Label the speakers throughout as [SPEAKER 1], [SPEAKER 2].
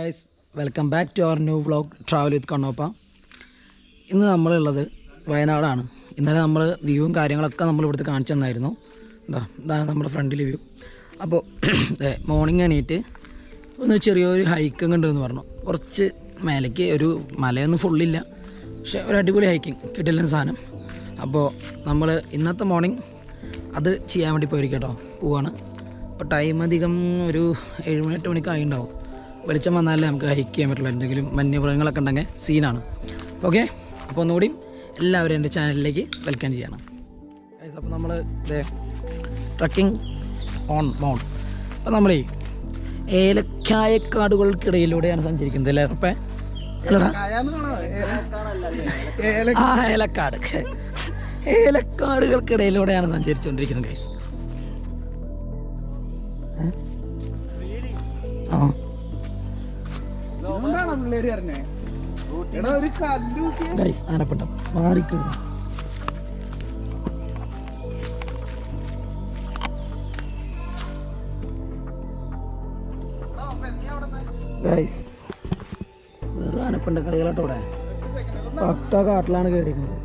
[SPEAKER 1] Guys, welcome back to our new vlog travel with Kannoppa. ഇന്ന് നമ്മളുള്ളത് വയനാടാണ്. ഇന്നലെ നമ്മൾ വ്യൂവും കാര്യങ്ങളൊക്കെ നമ്മൾ ഇവിടുത്തെ കാണിച്ചു തന്നായിരുന്നു. ഇതാണ് നമ്മുടെ ഫ്രണ്ടിൽ വ്യൂ. അപ്പോൾ മോർണിംഗ് എണീറ്റ് ഒന്ന് ചെറിയൊരു ഹൈക്കിങ് ഉണ്ടെന്ന് പറഞ്ഞു. കുറച്ച് മേലേക്ക്, ഒരു മലയൊന്നും ഫുള്ളില്ല, പക്ഷേ ഒരു അടിപൊളി ഹൈക്കിങ് കിട്ടില്ല സാധനം. അപ്പോൾ നമ്മൾ ഇന്നത്തെ മോർണിംഗ് അത് ചെയ്യാൻ വേണ്ടി പോയിരിക്കും കേട്ടോ, പോവാണ്. അപ്പോൾ ടൈം അധികം ഒരു 7-8 മണിക്കായി ഉണ്ടാവും. വെളിച്ചം വന്നാലേ നമുക്ക് ഹൈക്ക് ചെയ്യാൻ പറ്റുള്ളൂ. എന്തെങ്കിലും വന്യമൃഗങ്ങളൊക്കെ ഉണ്ടെങ്കിൽ സീനാണ്. ഓക്കെ, അപ്പോൾ ഒന്നുകൂടി എല്ലാവരും എൻ്റെ ചാനലിലേക്ക് വെൽക്കം ചെയ്യണം. അപ്പോൾ നമ്മൾ ട്രക്കിംഗ് ഓൺ മൗണ്ട്. അപ്പോൾ നമ്മൾ ഏലക്കായക്കാടുകൾക്കിടയിലൂടെയാണ് സഞ്ചരിക്കുന്നത് അല്ലേ ഉറപ്പേ? ഏലക്കാട് ഏലക്കാടുകൾക്കിടയിലൂടെയാണ് സഞ്ചരിച്ചുകൊണ്ടിരിക്കുന്നത് ഗൈസ്. ആനപ്പെട്ട മാറിക്കും. വേറെ ആനപ്പണ്ട കളികളാട്ടോ ഇവിടെ. പക്ക കാട്ടിലാണ് കയറിക്കുന്നത്.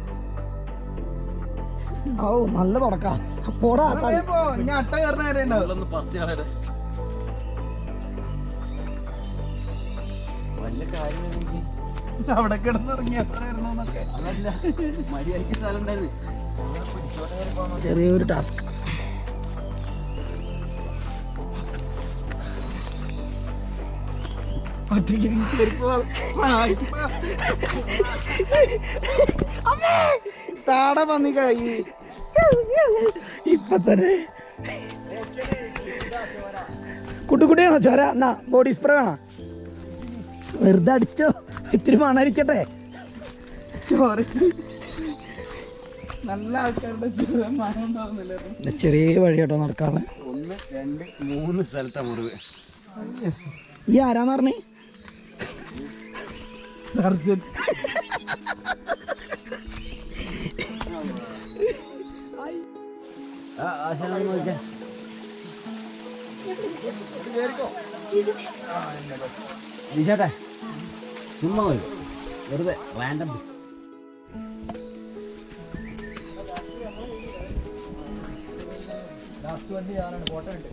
[SPEAKER 1] ഓ നല്ല തുടക്കം. പോടാ അവിടെ കിടന്നിറങ്ങിയ ചെറിയൊരു ടാസ്ക്. താട പന്നി കഴി ഇപ്പൊ തന്നെ കുട്ടിക്കുട്ടിയാണോ ചോര? എന്നാ ബോഡി സ്പ്രേ വേണോ? വെറുതെ അടിച്ചോ, ഇത്തിരി മണരിക്കട്ടെ. നല്ല ആൾക്കാരുടെ ചെറിയ വഴി കേട്ടോ നടക്കാറുള്ള. 1, 2, 3 സ്ഥലത്താ മുറിവ്. ഈ ആരാന്ന് പറഞ്ഞേ? സർജൻ. ചേട്ടാ ചുമ്മാ വെറുതെ റാൻഡം. ലാസ്റ്റ് വണ്ടി ഞാനാണ്. ഫോട്ടോ ഉണ്ട്.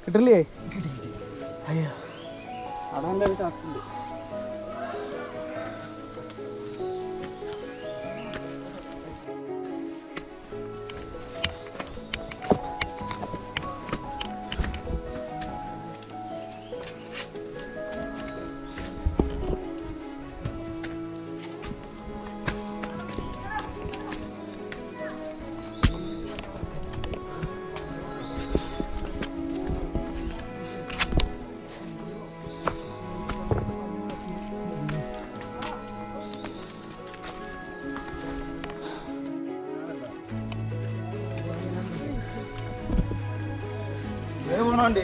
[SPEAKER 1] കിട്ടില്ലേ? അയ്യോ അടാൻ്റെ ഒരു ടാസ്ക് ഉണ്ട്. പോണോണ്ടേ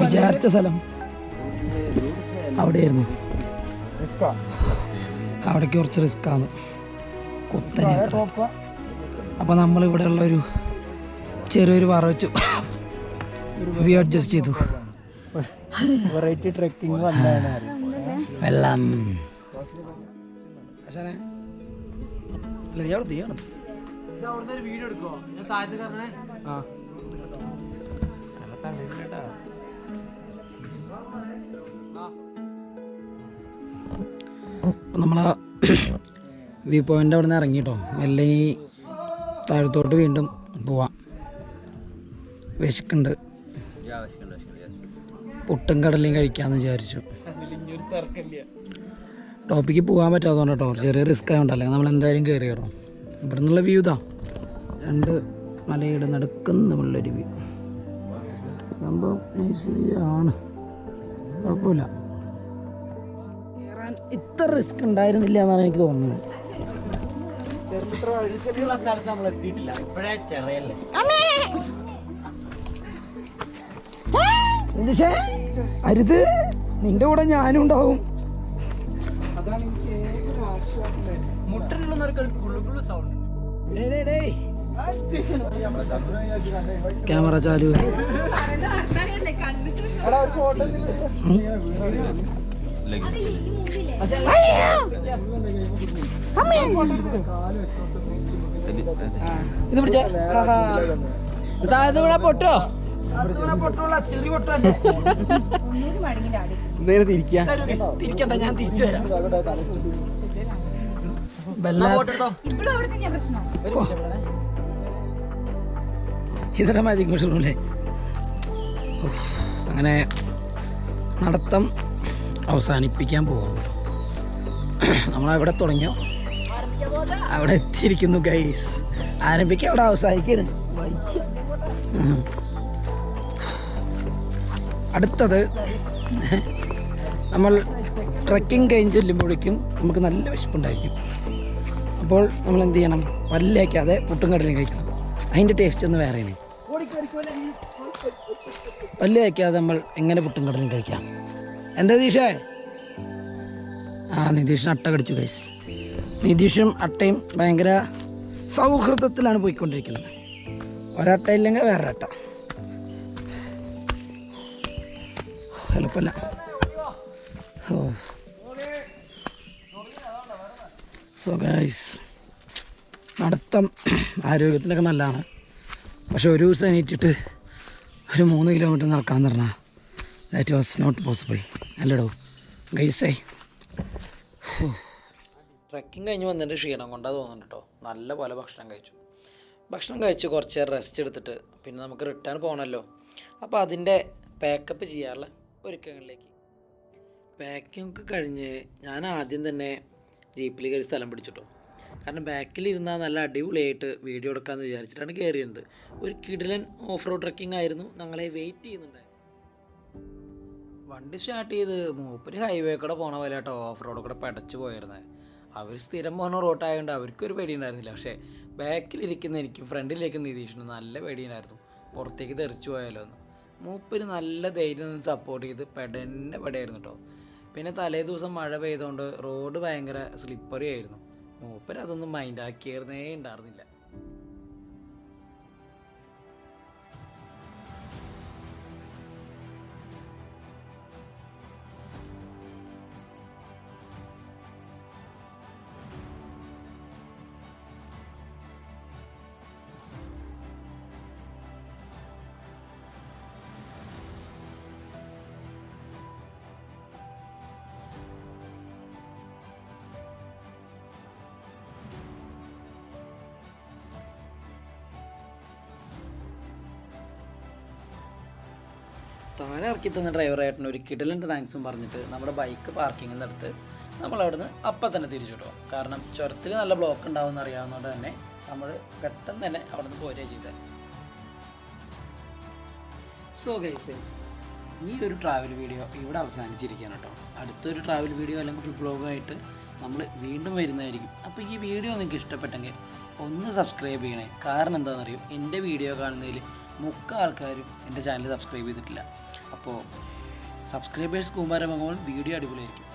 [SPEAKER 1] വിചാരിച്ച സ്ഥലം അവിടെയായിരുന്നു. അവിടേക്ക് കുറച്ച് റിസ്ക്കാണ്, കുത്തനെ. അപ്പോൾ നമ്മളിവിടെ ഉള്ളൊരു ചെറിയൊരു പാറ വെച്ചു വ്യൂ അഡ്ജസ്റ്റ് ചെയ്തു. വെറൈറ്റി ട്രെക്കിംഗ് വെള്ളം. വീഡിയോ എടുക്കോ? നമ്മളാ വ്യൂ പോയിൻ്റ് അവിടെ നിന്ന് ഇറങ്ങിട്ടോ മെല്ലെ ഈ താഴത്തോട്ട് വീണ്ടും പോവാം. വിശക്കുണ്ട്, പുട്ടും കടലയും കഴിക്കാമെന്ന് വിചാരിച്ചു. ടോപ്പിക്ക് പോകാൻ പറ്റാത്തതുകൊണ്ട് കേട്ടോ, ചെറിയ റിസ്ക് ആയതുകൊണ്ടല്ലേ നമ്മൾ എന്തായാലും കയറി കയറും. ഇവിടെ നിന്നുള്ള വ്യൂ ഇതാ, 2 മലയുടെ നടുക്കുന്നുള്ളൊരു വ്യൂ. സംഭവം നൈസ്ലിയാണ്, കുഴപ്പമില്ല. കയറാൻ ഇത്ര റിസ്ക് ഉണ്ടായിരുന്നില്ല എന്നാണ് എനിക്ക് തോന്നുന്നത്. അരുത്, നിന്റെ കൂടെ ഞാനും ഉണ്ടാവും. ക്യാമറ ചാലു. ഇത് പിടിച്ചേ, പൊട്ടോ ചെറിയ പൊട്ടോ. തിരിക്കണ്ട, ഞാൻ തിരിച്ചു തരാം. ഇതര മാജിക് മഷറൂമല്ലേ. അങ്ങനെ നടത്തം അവസാനിപ്പിക്കാൻ പോകുന്നു. നമ്മളെവിടെ തുടങ്ങിയോ അവിടെ എത്തിയിരിക്കുന്നു ഗൈസ്. ആരംഭിക്കുക അവിടെ അവസാനിക്കാണ്. അടുത്തത് നമ്മൾ ട്രക്കിംഗ് കഴിഞ്ഞ് ചെല്ലുമ്പോഴേക്കും നമുക്ക് നല്ല വിശപ്പുണ്ടായിരിക്കും. അപ്പോൾ നമ്മൾ എന്ത് ചെയ്യണം? പല്ലേക്കാതെ പുട്ടും കടലും കഴിക്കണം. അതിൻ്റെ ടേസ്റ്റ് ഒന്ന് വേറെയാണ്. പല്ല് വയ്ക്കാതെ നമ്മൾ എങ്ങനെ പുട്ടും കടലും കഴിക്കാം? എന്താ നിതീഷേ? നിതീഷിന് അട്ട കടിച്ചു ഗൈസ്. നിതീഷും അട്ടയും ഭയങ്കര സൗഹൃദത്തിലാണ് പോയിക്കൊണ്ടിരിക്കുന്നത്. ഒരട്ട ഇല്ലെങ്കിൽ വേറൊരട്ട. എളുപ്പമല്ല. സോ ഗൈസ്, നടത്തം ആരോഗ്യത്തിനൊക്കെ നല്ലതാണ്. പക്ഷെ ഒരു ദിവസം എണീറ്റിട്ട് ഒരു 3 കിലോമീറ്റർ നടക്കണം എന്ന് പറഞ്ഞാൽ ദാറ്റ് വാസ് നോട്ട് പോസിബിൾ. അല്ലടോ ഗൈസേ. ട്രക്കിങ് കഴിഞ്ഞ് വന്നതിൻ്റെ ക്ഷീണം കൊണ്ടാണ് തോന്നുന്നുണ്ട് കേട്ടോ. നല്ല പോലെ ഭക്ഷണം കഴിച്ച് കുറച്ച് നേരം റെസ്റ്റ് എടുത്തിട്ട് പിന്നെ നമുക്ക് റിട്ടേൺ പോകണമല്ലോ. അപ്പോൾ അതിൻ്റെ പാക്കപ്പ് ചെയ്യാനുള്ള ഒരുക്കങ്ങളിലേക്ക്. പാക്കിംഗ് ഒക്കെ കഴിഞ്ഞ് ഞാൻ ആദ്യം തന്നെ ജീപ്പിൽ കയറി സ്ഥലം പിടിച്ചിട്ടോ. കാരണം ബാക്കിലിരുന്നാൽ നല്ല അടിപൊളിയായിട്ട് വീഡിയോ എടുക്കാമെന്ന് വിചാരിച്ചിട്ടാണ് കയറിയത്. ഒരു കിടിലൻ ഓഫ് റോഡ് ട്രക്കിംഗ് ആയിരുന്നു. ഞങ്ങളെ വെയിറ്റ് ചെയ്യുന്നുണ്ടായിരുന്നു. വണ്ടി സ്റ്റാർട്ട് ചെയ്ത് മൂപ്പര് ഹൈവേ കൂടെ പോണ പോലെ കേട്ടോ ഓഫ് റോഡ് കൂടെ പടച്ചു പോയിരുന്നത്. അവർ സ്ഥിരം പോകുന്ന റോട്ടായതുകൊണ്ട് അവർക്കൊരു പേടി ഉണ്ടായിരുന്നില്ല. പക്ഷേ ബാക്കിലിരിക്കുന്ന എനിക്കും ഫ്രണ്ടിലേക്ക് നിതീഷിന് നല്ല പേടിയുണ്ടായിരുന്നു, പുറത്തേക്ക് തെറിച്ചു പോയാലോ എന്ന്. മൂപ്പര് നല്ല ധൈര്യം നിന്ന് സപ്പോർട്ട് ചെയ്ത് പെടയായിരുന്നു കേട്ടോ. പിന്നെ തലേ ദിവസം മഴ പെയ്തുകൊണ്ട് റോഡ് ഭയങ്കര സ്ലിപ്പറി ആയിരുന്നു. മൂപ്പര് അതൊന്നും മൈൻഡാക്കിയിരുന്നേ ഉണ്ടായിരുന്നില്ല. താഴെ ഇറക്കി തന്ന ഡ്രൈവറായിട്ടിന് ഒരു കിടലിൻ്റെ താങ്ക്സും പറഞ്ഞിട്ട് നമ്മുടെ ബൈക്ക് പാർക്കിങ്ങിൽ നിന്ന് എടുത്ത് നമ്മൾ അവിടുന്ന് അപ്പം തന്നെ തിരിച്ചു വിടുക. കാരണം ചുരത്തിൽ നല്ല ബ്ലോക്ക് ഉണ്ടാവുമെന്ന് അറിയാവുന്നതുകൊണ്ട് തന്നെ നമ്മൾ പെട്ടെന്ന് തന്നെ അവിടുന്ന് പോരുക ചെയ്തത്. സോ ഗൈസ്, ഈ ഒരു ട്രാവൽ വീഡിയോ ഇവിടെ അവസാനിച്ചിരിക്കുകയാണ് കേട്ടോ. അടുത്തൊരു ട്രാവൽ വീഡിയോ അല്ലെങ്കിൽ വ്ലോഗായിട്ട് നമ്മൾ വീണ്ടും വരുന്നതായിരിക്കും. അപ്പോൾ ഈ വീഡിയോ നിങ്ങൾക്ക് ഇഷ്ടപ്പെട്ടെങ്കിൽ ഒന്ന് സബ്സ്ക്രൈബ് ചെയ്യണേ. കാരണം എന്താണെന്നറിയോ, എൻ്റെ വീഡിയോ കാണുന്നതിൽ 30 ആൾക്കാരും എൻ്റെ ചാനൽ സബ്സ്ക്രൈബ് ചെയ്തിട്ടില്ല. അപ്പോൾ സബ്സ്ക്രൈബേഴ്സ് കൂമ്പാരമാകുമ്പോൾ വീഡിയോ അടിപൊളിയായിരിക്കും.